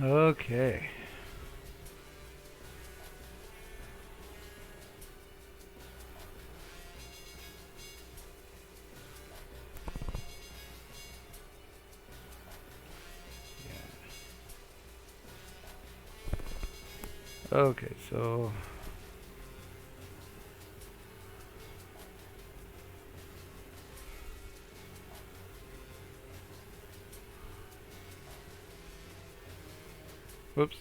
Okay. Yeah. Okay, so whoops.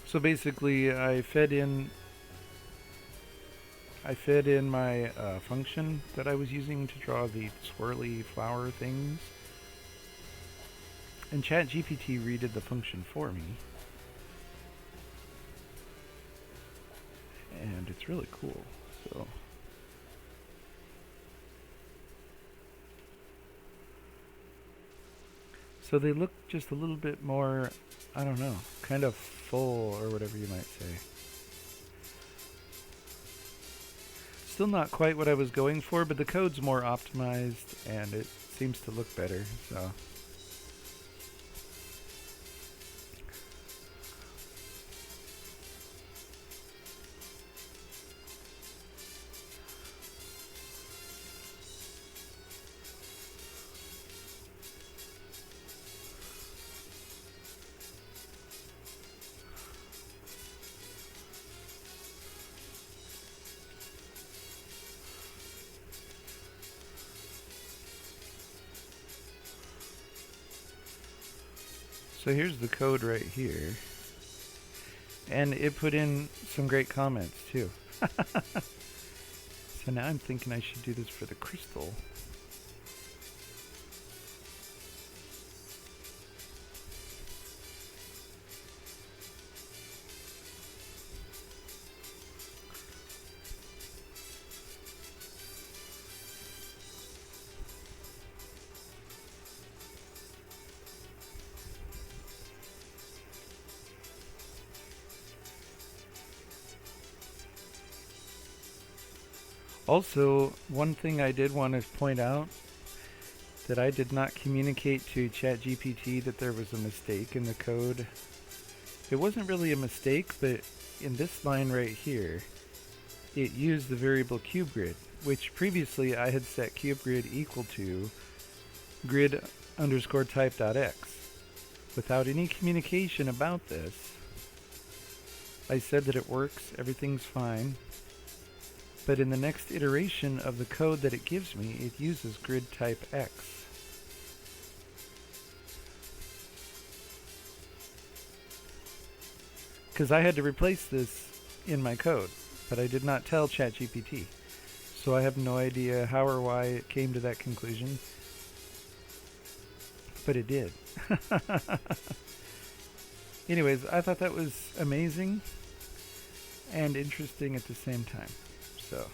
So basically, I fed in my function that I was using to draw the swirly flower things, and ChatGPT redid the function for me, and it's really cool. So they look just a little bit more, I don't know, kind of full or whatever you might say. Still not quite what I was going for, but the code's more optimized and it seems to look better, so. So here's the code right here. And it put in some great comments too. So now I'm thinking I should do this for the crystal. Also, one thing I did want to point out that I did not communicate to ChatGPT that there was a mistake in the code. It wasn't really a mistake, but in this line right here, it used the variable cubeGrid, which previously I had set cubeGrid equal to grid underscore type.x. Without any communication about this, I said that it works, everything's fine, but in the next iteration of the code that it gives me, it uses grid type x. Because I had to replace this in my code, but I did not tell ChatGPT. So I have no idea how or why it came to that conclusion, but it did. Anyways, I thought that was amazing and interesting at the same time. So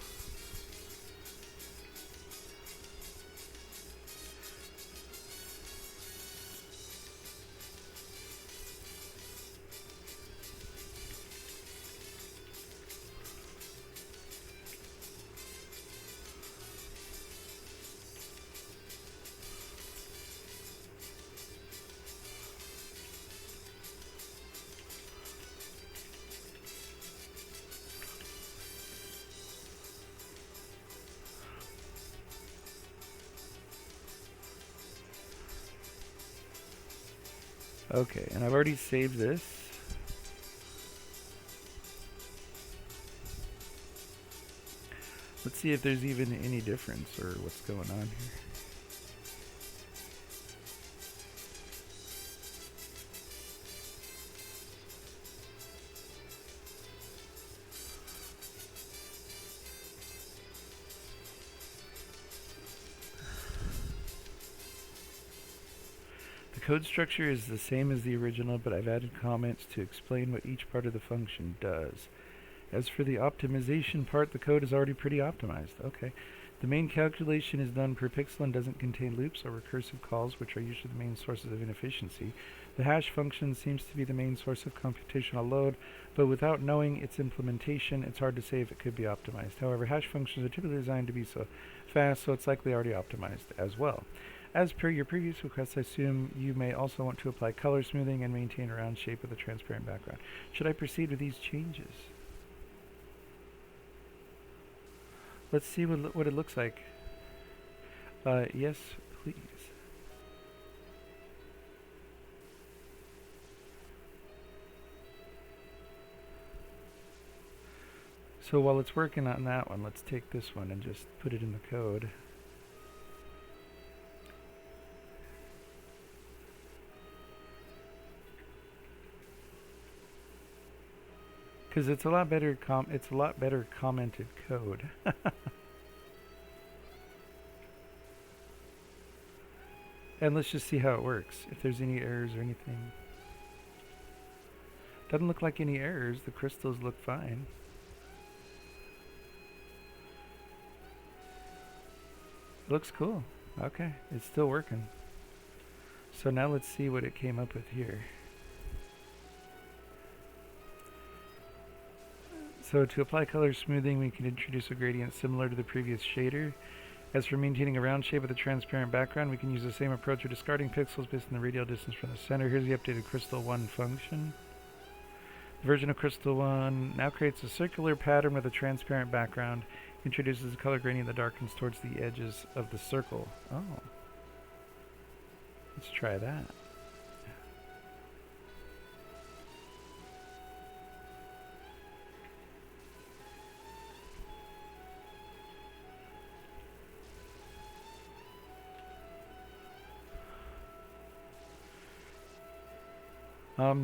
Okay, and I've already saved this. Let's see if there's even any difference or what's going on here. The code structure is the same as the original, but I've added comments to explain what each part of the function does. As for the optimization part, the code is already pretty optimized. Okay. The main calculation is done per pixel and doesn't contain loops or recursive calls, which are usually the main sources of inefficiency. The hash function seems to be the main source of computational load, but without knowing its implementation, it's hard to say if it could be optimized. However, hash functions are typically designed to be so fast, so it's likely already optimized as well. As per your previous request, I assume you may also want to apply color smoothing and maintain a round shape with a transparent background. Should I proceed with these changes? Let's see what it looks like. Yes, please. So while it's working on that one, let's take this one and just put it in the code. Because it's a lot better commented code. And let's just see how it works, if there's any errors or anything. Doesn't look like any errors. The crystals look fine. Looks cool. Okay, it's still working. So now let's see what it came up with here. So to apply color smoothing, we can introduce a gradient similar to the previous shader. As for maintaining a round shape with a transparent background, we can use the same approach of discarding pixels based on the radial distance from the center. Here's the updated Crystal 1 function. The version of Crystal 1 now creates a circular pattern with a transparent background, introduces a color gradient that darkens towards the edges of the circle. Oh. Let's try that.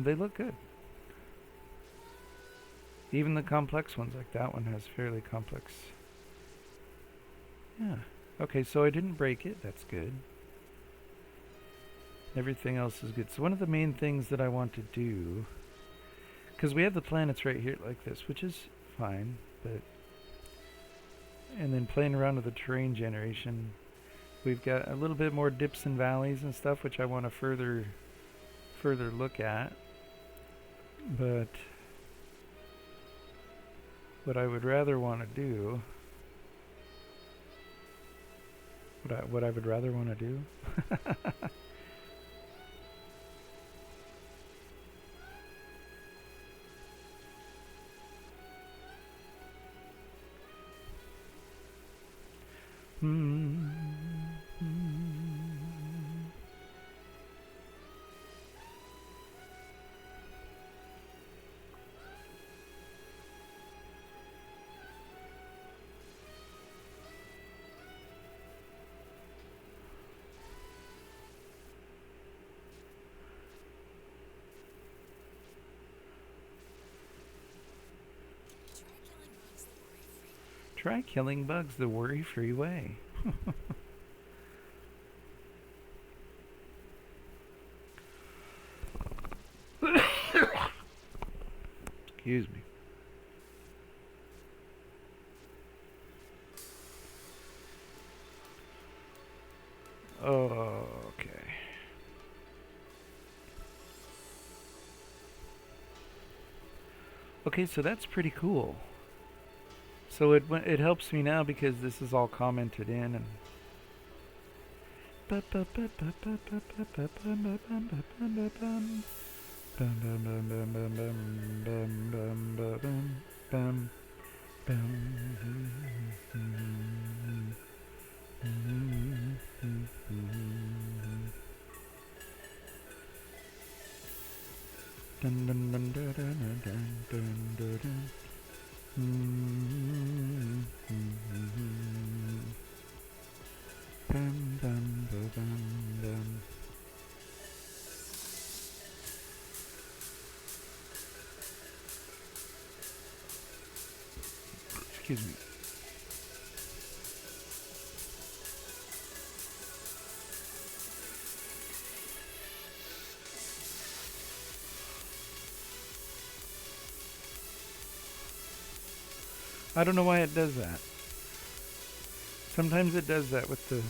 They look good. Even the complex ones, like that one has fairly complex. Yeah. Okay, so I didn't break it. That's good. Everything else is good. So one of the main things that I want to do, because we have the planets right here like this, which is fine, but and then playing around with the terrain generation, we've got a little bit more dips and valleys and stuff, which I want to further look at. But what I would rather want to do, what I would rather want to do Try killing bugs the worry-free way. Excuse me. Okay. Okay, so that's pretty cool. So it helps me now because this is all commented in and Excuse me. I don't know why it does that. Sometimes it does that with the...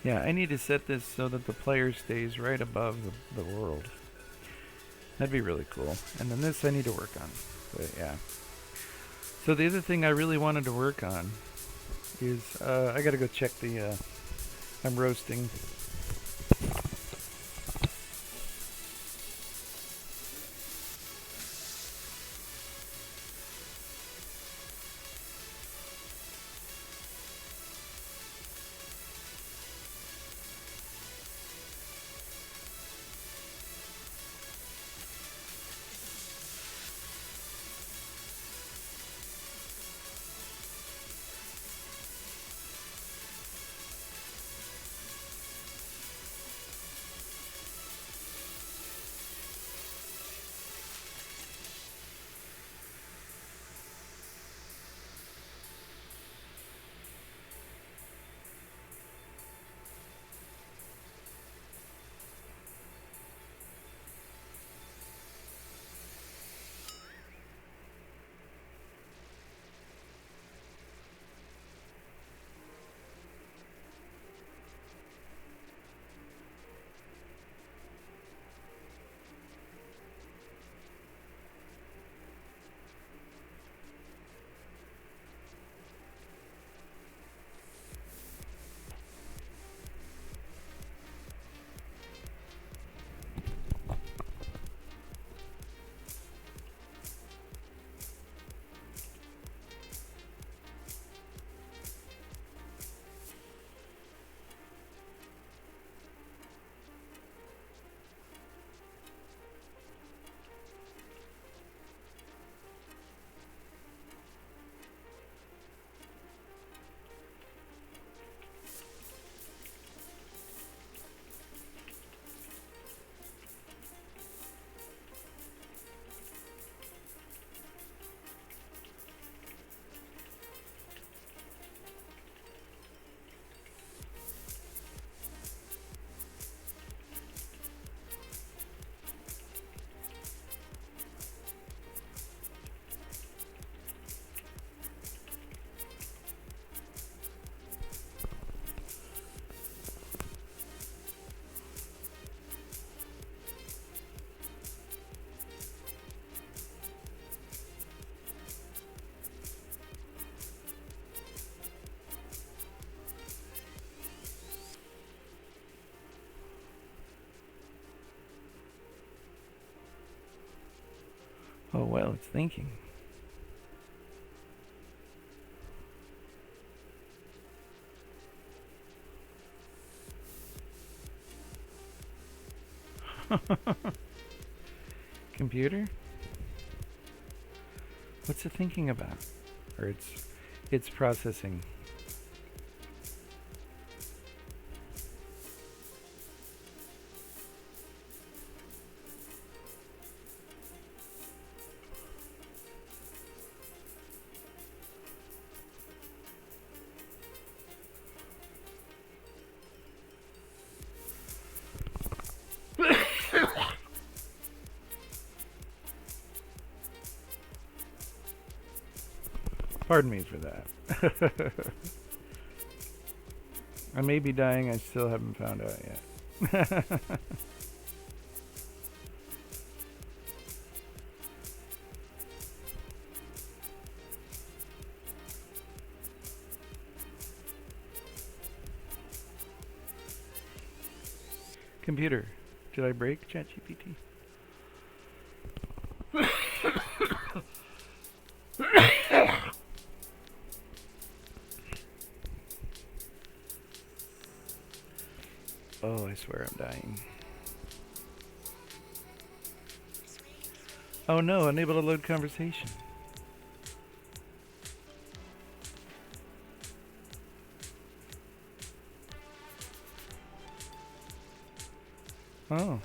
Yeah, I need to set this so that the player stays right above the world. That'd be really cool. And then this I need to work on. But yeah. So the other thing I really wanted to work on is I gotta go check the I'm roasting. Oh well, it's thinking. Computer? What's it thinking about? Or it's processing. Pardon me for that. I may be dying, I still haven't found out yet. Computer, did I break ChatGPT? Oh, I swear I'm dying. Oh no, unable to load conversation. Oh.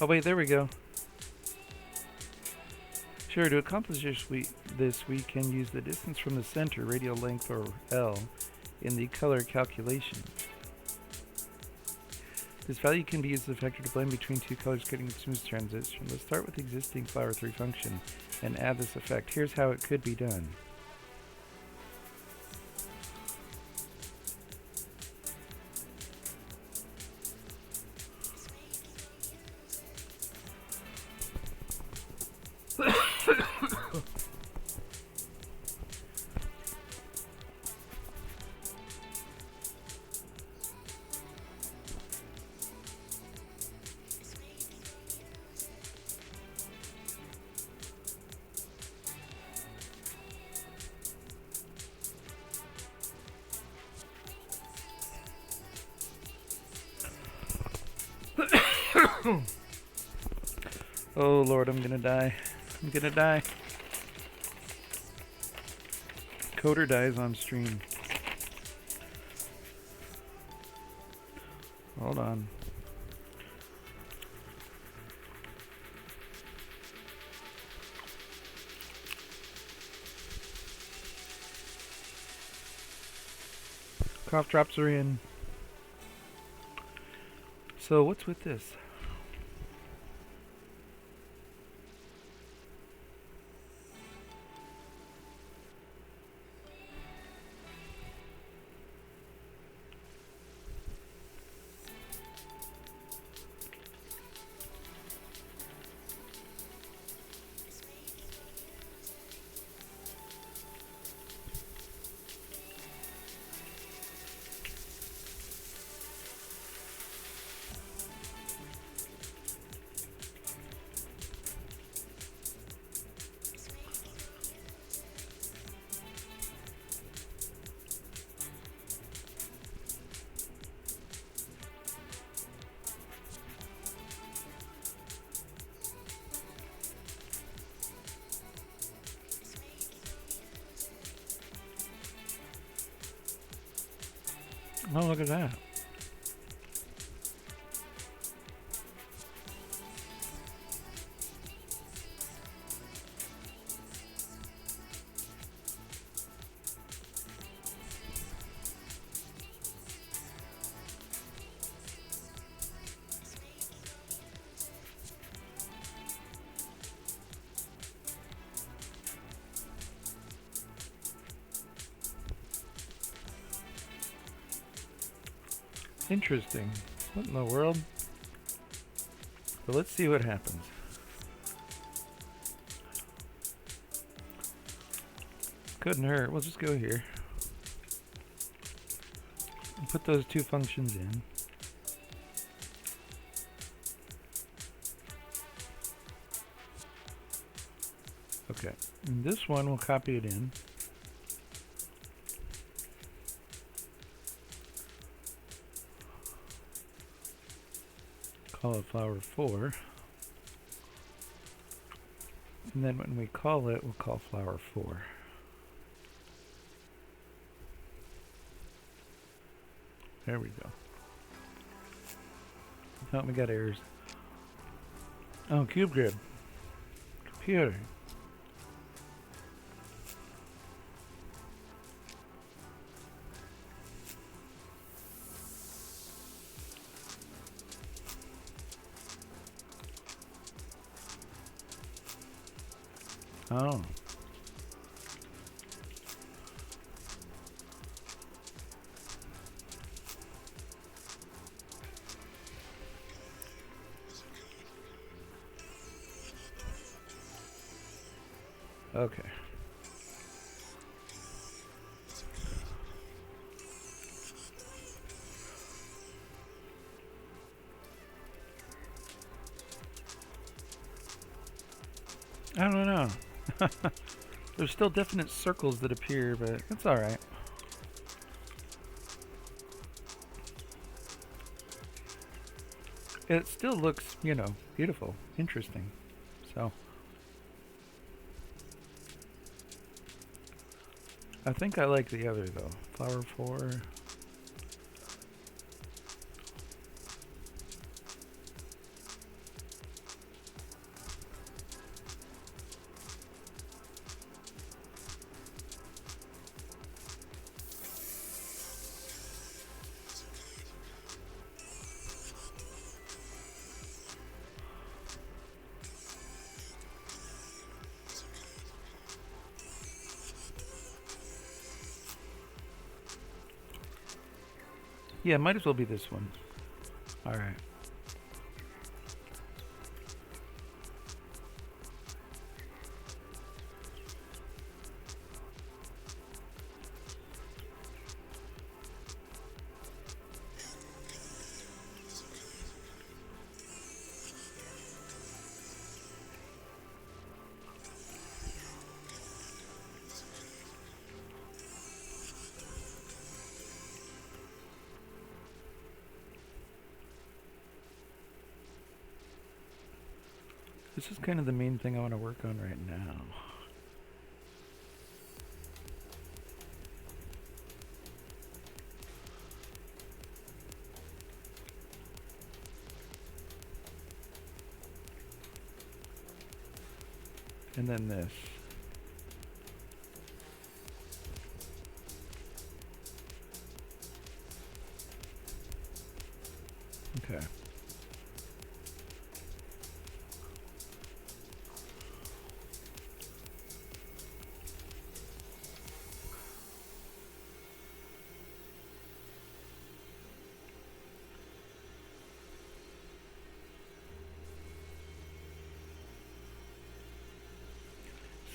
Oh wait, there we go. Sure, to accomplish this, we can use the distance from the center, radial length, or L, in the color calculation. This value can be used as a factor to blend between two colors, creating a smooth transition. Let's start with the existing flower 3 function and add this effect. Here's how it could be done. Oh Lord, I'm gonna die. I'm gonna die. Coder dies on stream. Hold on. Cough drops are in. So what's with this? Oh, look at that. Interesting. What in the world? So let's see what happens. Couldn't hurt. We'll just go here. And put those two functions in. Okay. And this one, we'll copy it in. Call it flower 4. And then when we call it, we'll call flower 4. There we go. Oh, we got errors. Oh, cube grid. Computer. Oh. Okay. I don't know. There's still definite circles that appear, but that's alright. It still looks, you know, beautiful, interesting. So, I think I like the other though. Flower 4. Yeah, might as well be this one. Alright. This is kind of the main thing I want to work on right now. And then this. Okay.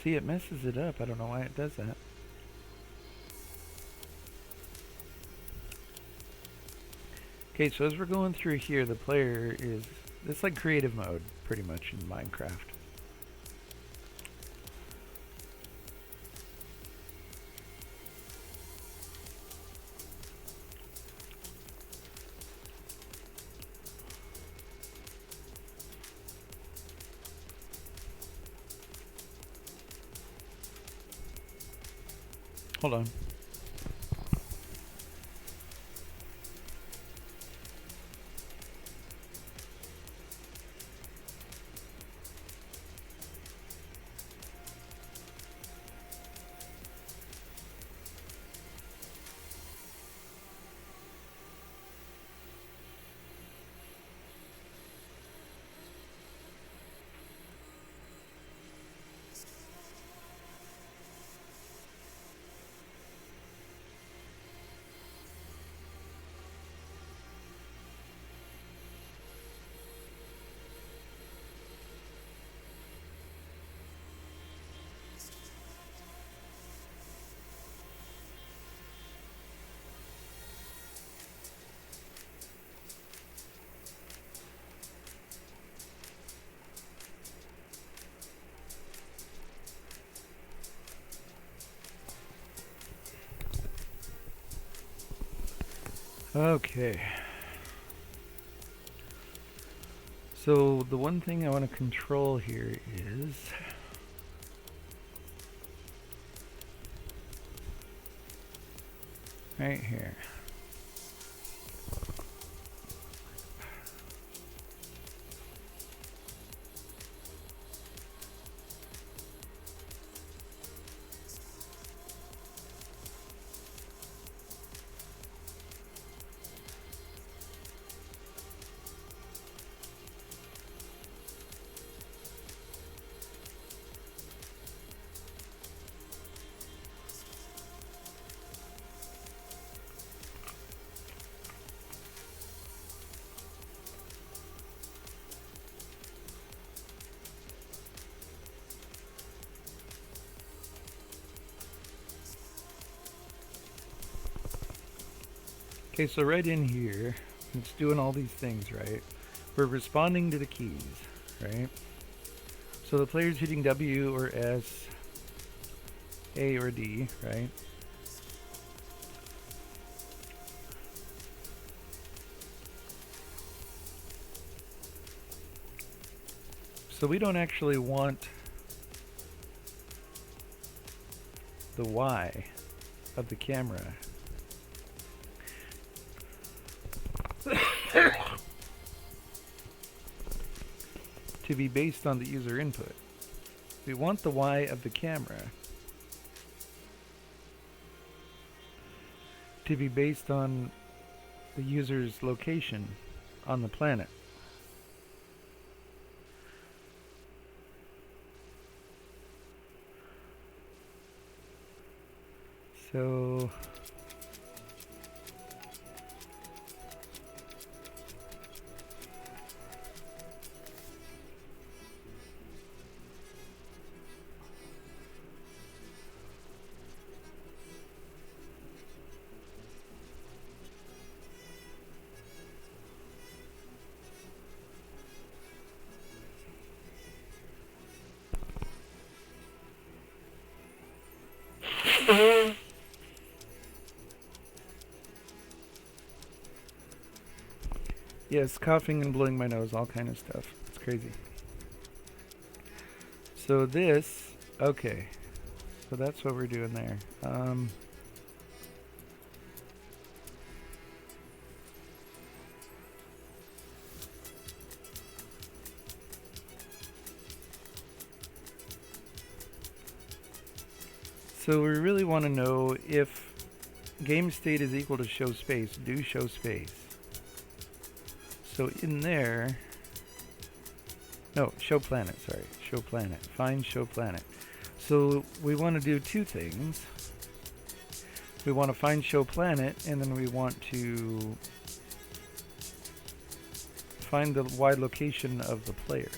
See, it messes it up. I don't know why it does that. Okay, so as we're going through here, the player is... It's like creative mode, pretty much, in Minecraft. Hold on. Okay. So the one thing I want to control here is right here. Okay, so right in here, it's doing all these things, right? We're responding to the keys, right? So the player's hitting W or S, A or D, right? So we don't actually want the Y of the camera. To be based on the user input. We want the Y of the camera to be based on the user's location on the planet. So yes, coughing and blowing my nose, all kind of stuff. It's crazy. So this, okay. So that's what we're doing there. So we really want to know if game state is equal to show space. Do show space. So in there, no, show planet, sorry. Show planet. Find show planet. So we want to do two things. We want to find show planet, and then we want to find the Y location of the player.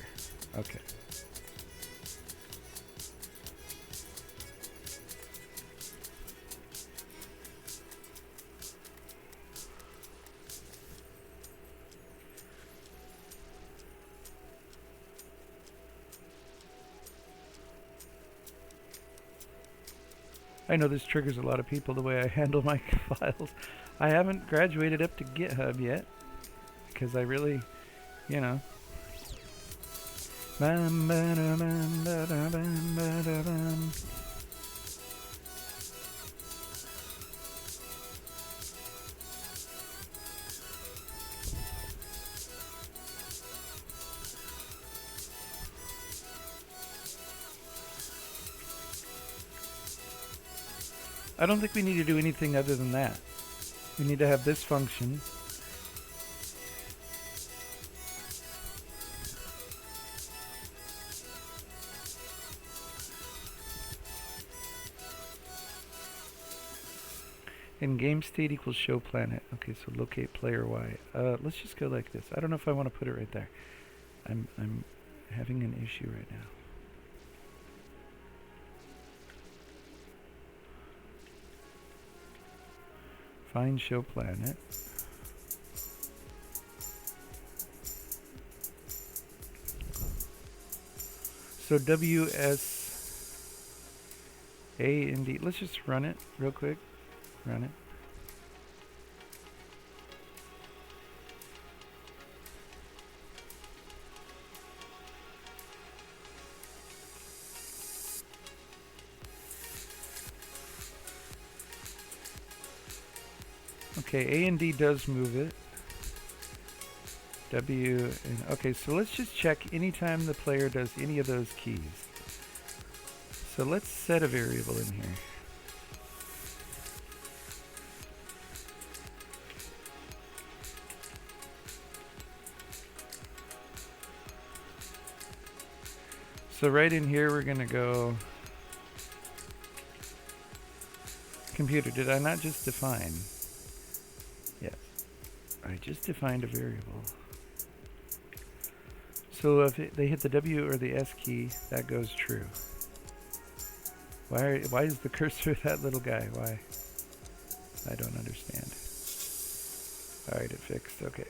Okay. I know this triggers a lot of people the way I handle my files. I haven't graduated up to GitHub yet because I really, you know. I don't think we need to do anything other than that. We need to have this function. And game state equals show planet. Okay, so locate player Y. Let's just go like this. I don't know if I want to put it right there. I'm having an issue right now. Find show planet. So WS A and D. Let's just run it real quick. Run it. Okay, A and D does move it. W and okay, so let's just check anytime the player does any of those keys. So let's set a variable in here. So right in here we're going to go computer. Did I not just define? Yes. I just defined a variable. So if they hit the W or the S key, that goes true. Why is the cursor that little guy? Why? I don't understand. Alright, it fixed. Okay.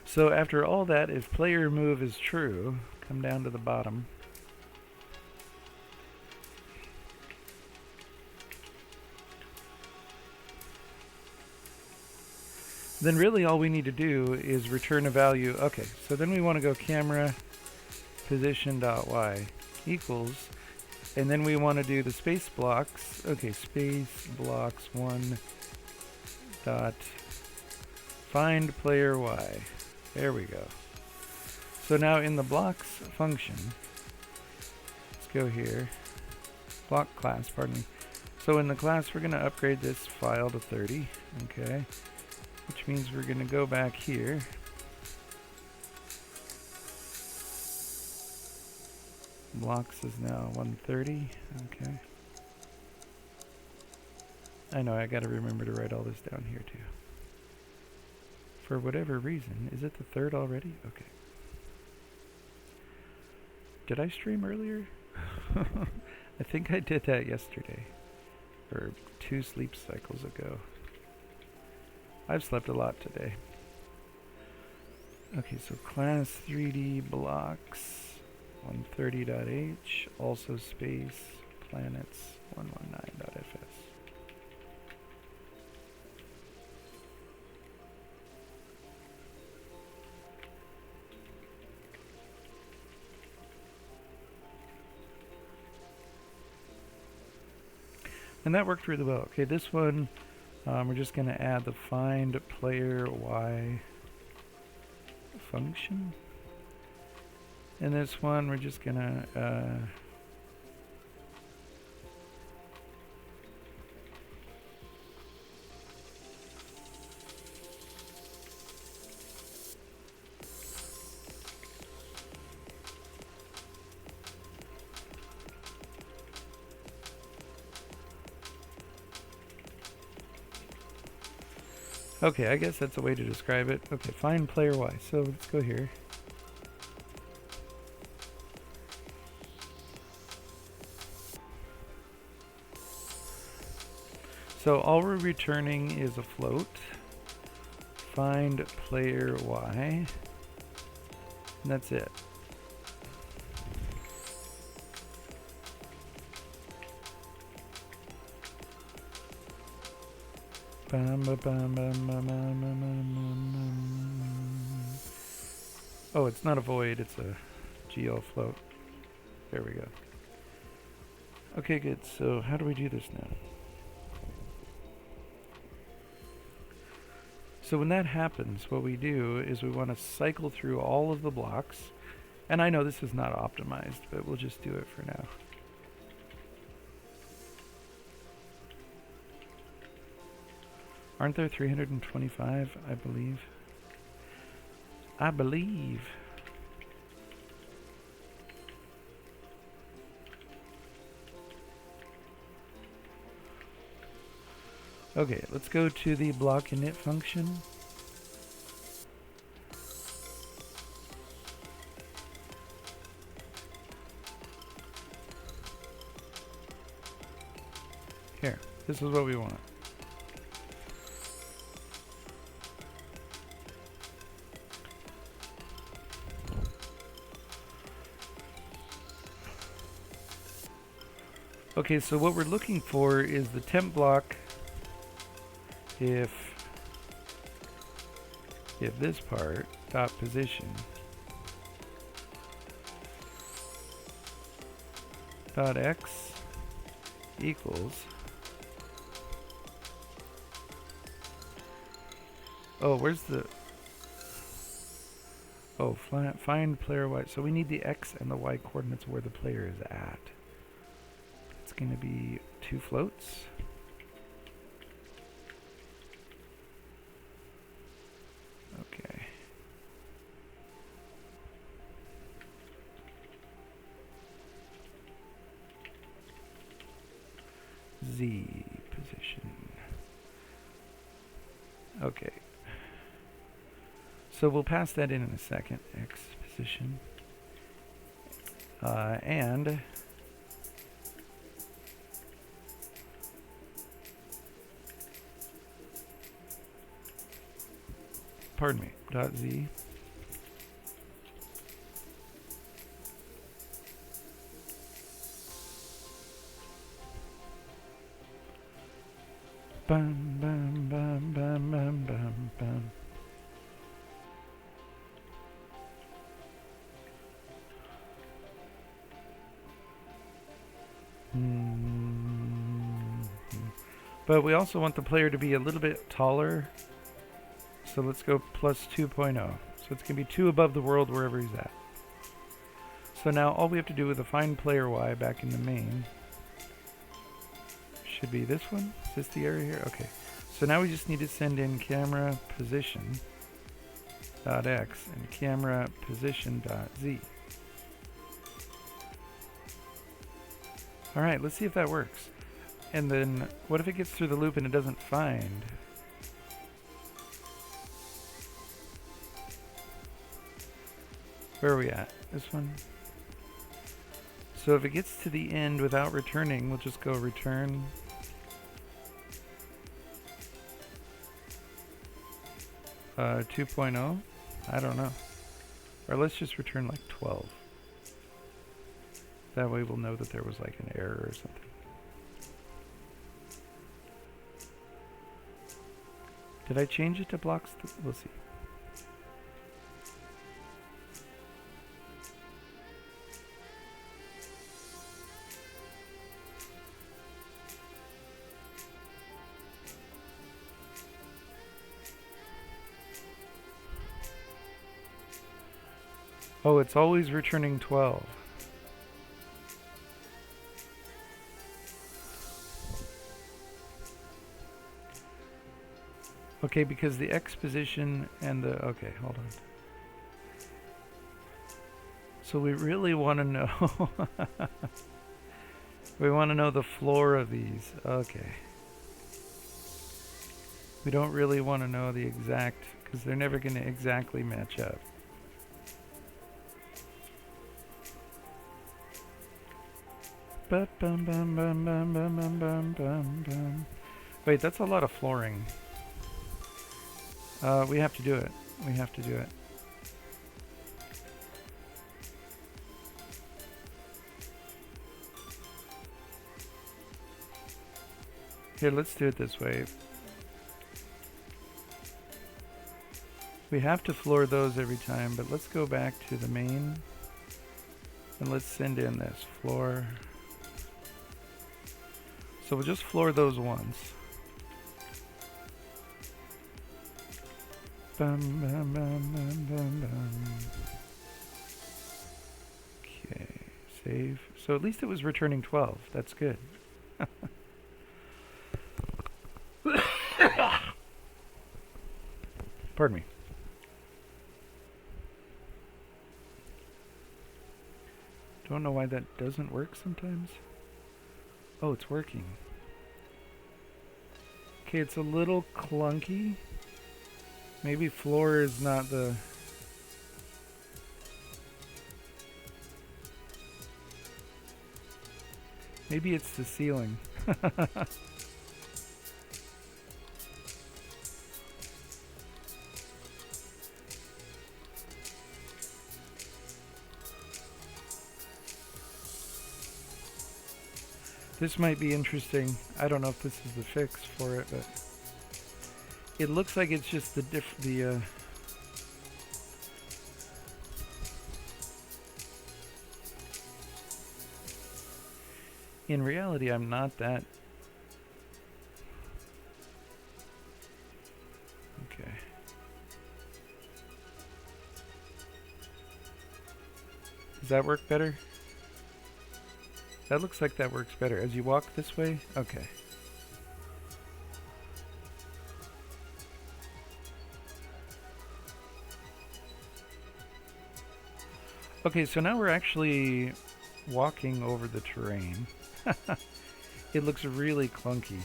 So after all that, if player move is true, come down to the bottom. Then really all we need to do is return a value. Okay, so then we want to go camera position.y equals, and then we want to do the space blocks. Okay, space blocks 1 dot find player y. There we go. So now in the blocks function, let's go here, block class, pardon me. So in the class we're going to upgrade this file to 30, okay, which means we're going to go back here. Blocks is now 130, okay. I know, I got to remember to write all this down here too. For whatever reason, is it the 3rd already? Okay. Did I stream earlier? I think I did that yesterday, or 2 sleep cycles ago. I've slept a lot today. Okay, so class 3D blocks 130.h, also space planets 119.fs. And that worked really well. Okay, this one, we're just going to add the find player y function. And this one, we're just going to okay, I guess that's a way to describe it. Okay, find player y. So let's go here. So all we're returning is a float. Find player y. And that's it. Oh, it's not a void, it's a GL float. There we go. Okay, good. So how do we do this now? So when that happens, what we do is we want to cycle through all of the blocks. And I know this is not optimized, but we'll just do it for now. Aren't there 325, I believe? I believe. Okay, let's go to the block init function. Here, this is what we want. Okay, so what we're looking for is the temp block if this part dot position dot x equals, oh, where's the, oh, find player y. So we need the x and the y coordinates where the player is at. It's going to be 2 floats. Okay. Z position. Okay. So we'll pass that in a second. X position. And pardon me, .z. Bam, bam, bam, bam, bam, bam, bam. But we also want the player to be a little bit taller. So let's go plus 2.0. So it's going to be 2 above the world wherever he's at. So now all we have to do with the find player Y back in the main should be this one. Is this the area here? Okay. So now we just need to send in camera position .x and camera position .z. Alright, let's see if that works. And then, what if it gets through the loop and it doesn't find? Where are we at? This one? So if it gets to the end without returning, we'll just go return. Uh, 2.0? I don't know. Or let's just return like 12. That way we'll know that there was like an error or something. Did I change it to blocks? We'll see. Oh, it's always returning 12. Okay, because the X position and the... Okay, hold on. So we really want to know... we want to know the floor of these. Okay. We don't really want to know the exact... because they're never going to exactly match up. Wait, that's a lot of flooring. We have to do it. We have to do it. Here, let's do it this way. We have to floor those every time, but let's go back to the main. And let's send in this floor. So we'll just floor those once. Bum, bum, bum, bum, bum, bum. Okay, save. So at least it was returning 12. That's good. Pardon me. Don't know why that doesn't work sometimes. Oh, it's working. Okay, it's a little clunky. Maybe floor is not the... Maybe it's the ceiling. This might be interesting. I don't know if this is the fix for it, but it looks like it's just in reality, I'm not that. Okay. Does that work better? That looks like that works better. As you walk this way? Okay. Okay, so now we're actually walking over the terrain. It looks really clunky.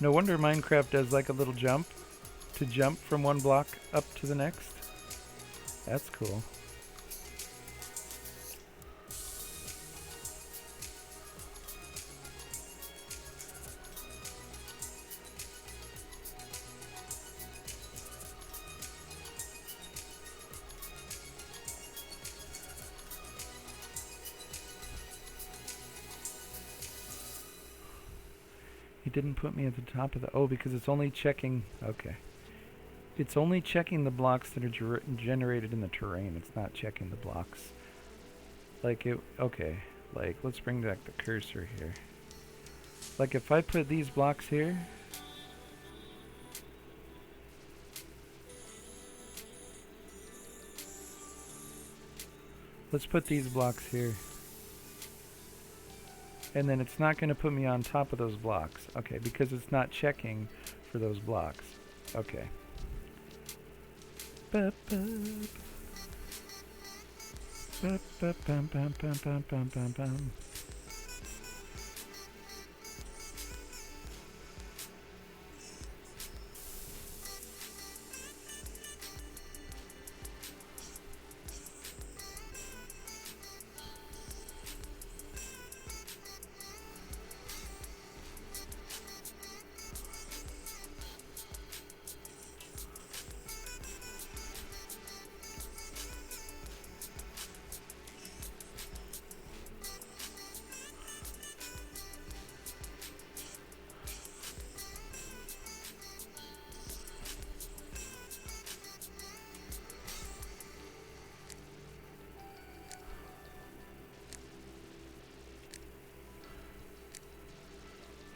No wonder Minecraft does like a little jump to jump from one block up to the next. That's cool. It didn't put me at the top of the... Oh, because it's only checking... Okay. It's only checking the blocks that are generated in the terrain. It's not checking the blocks. Like it... Okay. Like, let's bring back the cursor here. Like, if I put these blocks here... Let's put these blocks here. And then it's not going to put me on top of those blocks. Okay, because it's not checking for those blocks. Okay. Bup, bup. Bup, bup, bum, bum, bum, bum, bum, bum, bum.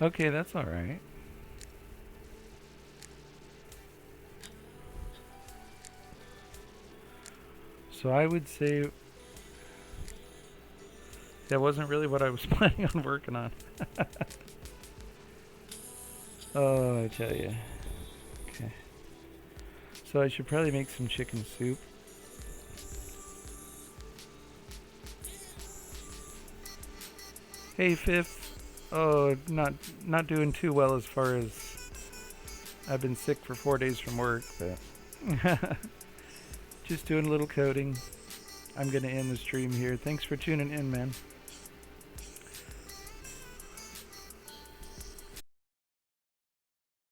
Okay, that's alright. So I would say that wasn't really what I was planning on working on. Oh, I tell you. Okay. So I should probably make some chicken soup. Hey, Fifth. Oh, not doing too well as far as I've been sick for 4 days from work, but just doing a little coding. I'm gonna end the stream here. Thanks for tuning in, man.